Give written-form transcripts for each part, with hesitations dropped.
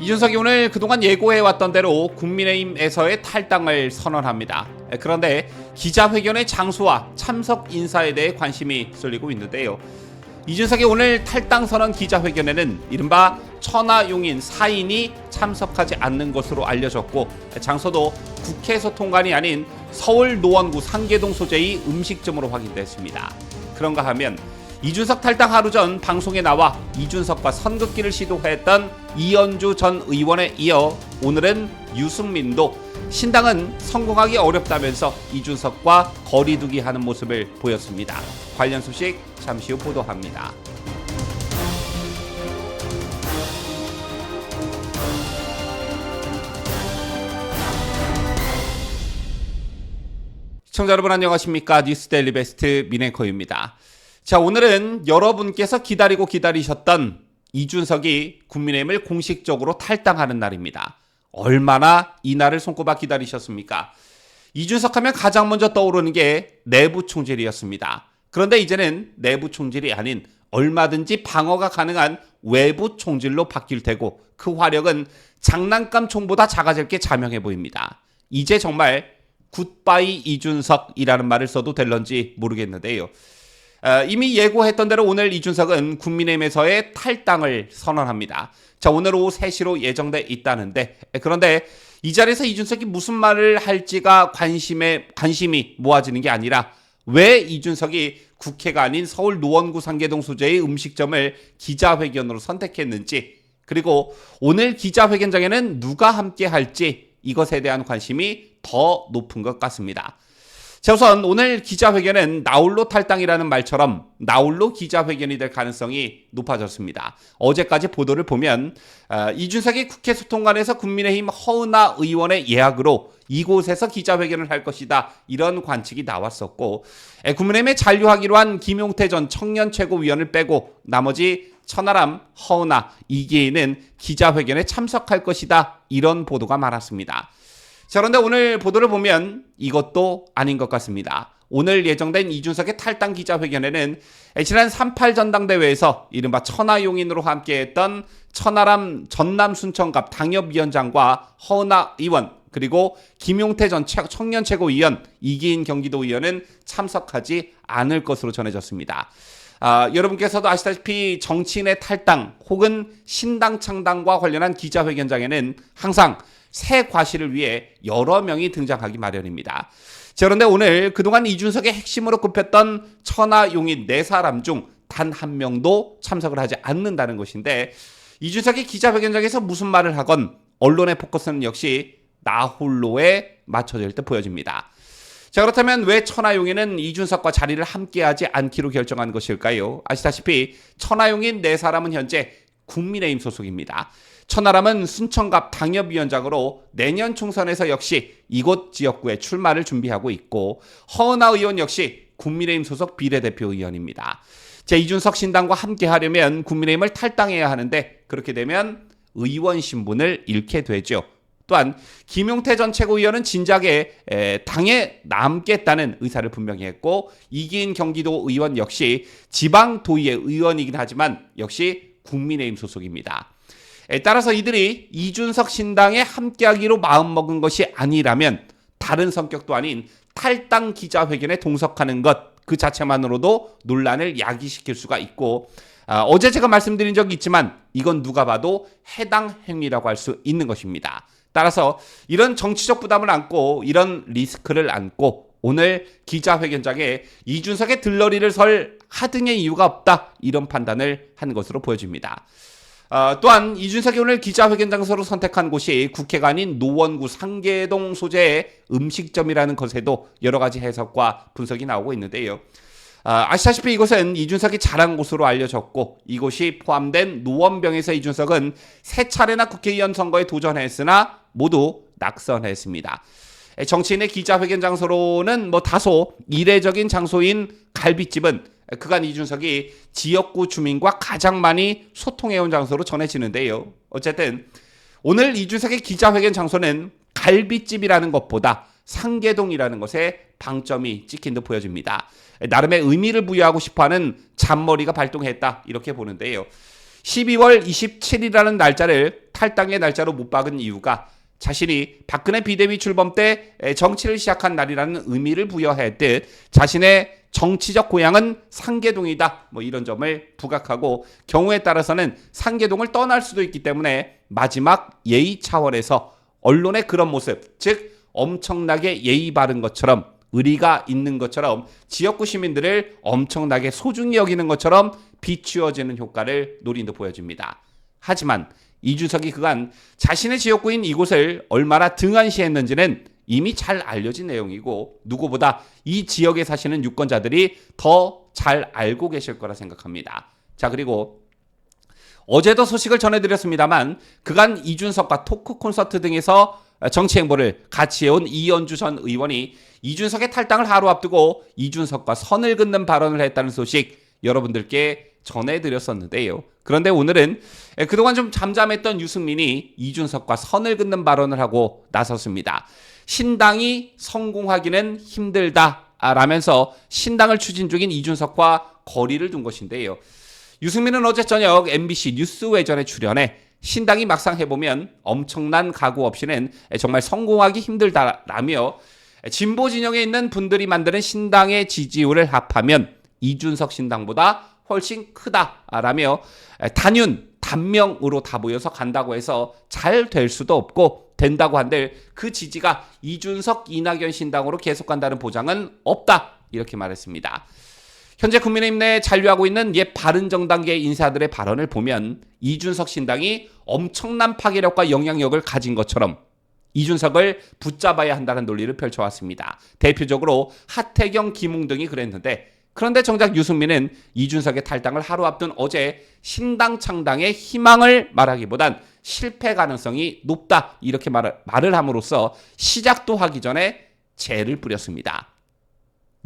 이준석이 오늘 그동안 예고해왔던 대로 국민의힘에서의 탈당을 선언합니다. 그런데 기자회견의 장소와 참석 인사에 대해 관심이 쏠리고 있는데요. 이준석이 오늘 탈당 선언 기자회견에는 이른바 천하용인 4인이 참석하지 않는 것으로 알려졌고, 장소도 국회 소통관이 아닌 서울 노원구 상계동 소재의 음식점으로 확인됐습니다. 그런가 하면 이준석 탈당 하루 전 방송에 나와 이준석과 선긋기를 시도했던 이현주 전 의원에 이어 오늘은 유승민도 신당은 성공하기 어렵다면서 이준석과 거리두기 하는 모습을 보였습니다. 관련 소식 잠시 후 보도합니다. 시청자 여러분 안녕하십니까? 뉴스데일리 베스트 민앵커입니다. 자, 오늘은 여러분께서 기다리셨던 이준석이 국민의힘을 공식적으로 탈당하는 날입니다. 얼마나 이 날을 손꼽아 기다리셨습니까? 이준석 하면 가장 먼저 떠오르는 게 내부 총질이었습니다. 그런데 이제는 내부 총질이 아닌 얼마든지 방어가 가능한 외부 총질로 바뀔 테고, 그 화력은 장난감 총보다 작아질 게 자명해 보입니다. 이제 정말 굿바이 이준석이라는 말을 써도 될런지 모르겠는데요. 이미 예고했던 대로 오늘 이준석은 국민의힘에서의 탈당을 선언합니다. 자, 오늘 오후 3시로 예정돼 있다는데, 그런데 이 자리에서 이준석이 무슨 말을 할지가 관심이 모아지는 게 아니라 왜 이준석이 국회가 아닌 서울 노원구 상계동 소재의 음식점을 기자회견으로 선택했는지, 그리고 오늘 기자회견장에는 누가 함께 할지, 이것에 대한 관심이 더 높은 것 같습니다. 자, 우선 오늘 기자회견은 나홀로 탈당이라는 말처럼 나홀로 기자회견이 될 가능성이 높아졌습니다. 어제까지 보도를 보면 이준석이 국회 소통관에서 국민의힘 허은하 의원의 예약으로 이곳에서 기자회견을 할 것이다, 이런 관측이 나왔었고, 국민의힘에 잔류하기로 한 김용태 전 청년 최고위원을 빼고 나머지 천하람, 허은하, 이계인은 기자회견에 참석할 것이다, 이런 보도가 많았습니다. 자, 그런데 오늘 보도를 보면 이것도 아닌 것 같습니다. 오늘 예정된 이준석의 탈당 기자회견에는 지난 3.8 전당대회에서 이른바 천하용인으로 함께했던 천하람 전남 순천갑 당협위원장과 허은하 의원, 그리고 김용태 전 청년 최고위원, 이기인 경기도의원은 참석하지 않을 것으로 전해졌습니다. 여러분께서도 아시다시피 정치인의 탈당 혹은 신당 창당과 관련한 기자회견장에는 항상 새 과실을 위해 여러 명이 등장하기 마련입니다. 자, 그런데 오늘 그동안 이준석의 핵심으로 꼽혔던 천하용인 4사람 중 단 한 명도 참석을 하지 않는다는 것인데, 이준석이 기자회견장에서 무슨 말을 하건 언론의 포커스는 역시 나홀로에 맞춰져 있을 때 보여집니다. 자, 그렇다면 왜 천하용인은 이준석과 자리를 함께하지 않기로 결정한 것일까요? 아시다시피 천하용인 4사람은 현재 국민의힘 소속입니다. 천하람은 순천갑 당협위원장으로 내년 총선에서 역시 이곳 지역구에 출마를 준비하고 있고, 허은하 의원 역시 국민의힘 소속 비례대표 의원입니다. 자, 이준석 신당과 함께 하려면 국민의힘을 탈당해야 하는데, 그렇게 되면 의원 신분을 잃게 되죠. 또한 김용태 전 최고위원은 진작에 당에 남겠다는 의사를 분명히 했고, 이기인 경기도 의원 역시 지방도의회 의원이긴 하지만 역시 국민의힘 소속입니다. 따라서 이들이 이준석 신당에 함께하기로 마음먹은 것이 아니라면 다른 성격도 아닌 탈당 기자회견에 동석하는 것 그 자체만으로도 논란을 야기시킬 수가 있고, 어제 제가 말씀드린 적이 있지만 이건 누가 봐도 해당 행위라고 할 수 있는 것입니다. 따라서 이런 정치적 부담을 안고, 이런 리스크를 안고 오늘 기자회견장에 이준석의 들러리를 설 하등의 이유가 없다, 이런 판단을 한 것으로 보여집니다. 또한 이준석이 오늘 기자회견 장소로 선택한 곳이 국회가 아닌 노원구 상계동 소재의 음식점이라는 것에도 여러 가지 해석과 분석이 나오고 있는데요. 아시다시피 이곳은 이준석이 자란 곳으로 알려졌고, 이곳이 포함된 노원병에서 이준석은 3차례나 국회의원 선거에 도전했으나 모두 낙선했습니다. 정치인의 기자회견 장소로는 다소 이례적인 장소인 갈비집은 그간 이준석이 지역구 주민과 가장 많이 소통해온 장소로 전해지는데요. 어쨌든 오늘 이준석의 기자회견 장소는 갈비집이라는 것보다 상계동이라는 것에 방점이 찍힌 듯 보여집니다. 나름의 의미를 부여하고 싶어하는 잔머리가 발동했다, 이렇게 보는데요. 12월 27일이라는 날짜를 탈당의 날짜로 못 박은 이유가 자신이 박근혜 비대위 출범 때 정치를 시작한 날이라는 의미를 부여했듯 자신의 정치적 고향은 상계동이다. 뭐 이런 점을 부각하고 경우에 따라서는 상계동을 떠날 수도 있기 때문에 마지막 예의 차원에서 언론의 그런 모습, 즉 엄청나게 예의 바른 것처럼 의리가 있는 것처럼 지역구 시민들을 엄청나게 소중히 여기는 것처럼 비추어지는 효과를 노린 듯 보여집니다. 하지만 이준석이 그간 자신의 지역구인 이곳을 얼마나 등한시했는지는 이미 잘 알려진 내용이고 누구보다 이 지역에 사시는 유권자들이 더 잘 알고 계실 거라 생각합니다. 자, 그리고 어제도 소식을 전해드렸습니다만 그간 이준석과 토크 콘서트 등에서 정치 행보를 같이 해온 이현주 전 의원이 이준석의 탈당을 하루 앞두고 이준석과 선을 긋는 발언을 했다는 소식 여러분들께 전해드렸었는데요. 그런데 오늘은 그동안 좀 잠잠했던 유승민이 이준석과 선을 긋는 발언을 하고 나섰습니다. 신당이 성공하기는 힘들다라면서 신당을 추진 중인 이준석과 거리를 둔 것인데요. 유승민은 어제 저녁 MBC 뉴스외전에 출연해 신당이 막상 해보면 엄청난 각오 없이는 정말 성공하기 힘들다라며 진보 진영에 있는 분들이 만드는 신당의 지지율을 합하면 이준석 신당보다 훨씬 크다라며 단명으로 다 모여서 간다고 해서 잘 될 수도 없고 된다고 한들 그 지지가 이준석 이낙연 신당으로 계속 간다는 보장은 없다 이렇게 말했습니다. 현재 국민의힘 내에 잔류하고 있는 옛 바른정당계 인사들의 발언을 보면 이준석 신당이 엄청난 파괴력과 영향력을 가진 것처럼 이준석을 붙잡아야 한다는 논리를 펼쳐왔습니다. 대표적으로 하태경, 김웅 등이 그랬는데 그런데 정작 유승민은 이준석의 탈당을 하루 앞둔 어제 신당 창당의 희망을 말하기보단 실패 가능성이 높다 이렇게 말을 함으로써 시작도 하기 전에 재를 뿌렸습니다.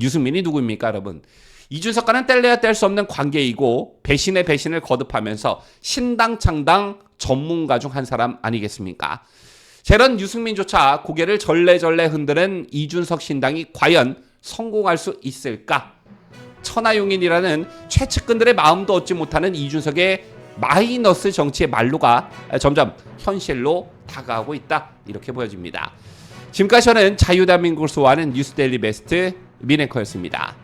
유승민이 누구입니까, 여러분? 이준석과는 뗄래야 뗄 수 없는 관계이고 배신의 배신을 거듭하면서 신당 창당 전문가 중 한 사람 아니겠습니까? 저런 유승민조차 고개를 절레절레 흔드는 이준석 신당이 과연 성공할 수 있을까? 천하용인이라는 최측근들의 마음도 얻지 못하는 이준석의 마이너스 정치의 말로가 점점 현실로 다가오고 있다 이렇게 보여집니다. 지금까지 저는 자유대한민국을 소화하는 뉴스데일리 베스트 민앵커였습니다.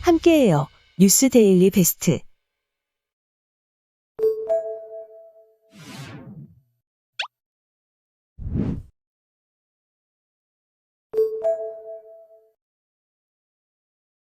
함께해요. 뉴스데일리 베스트.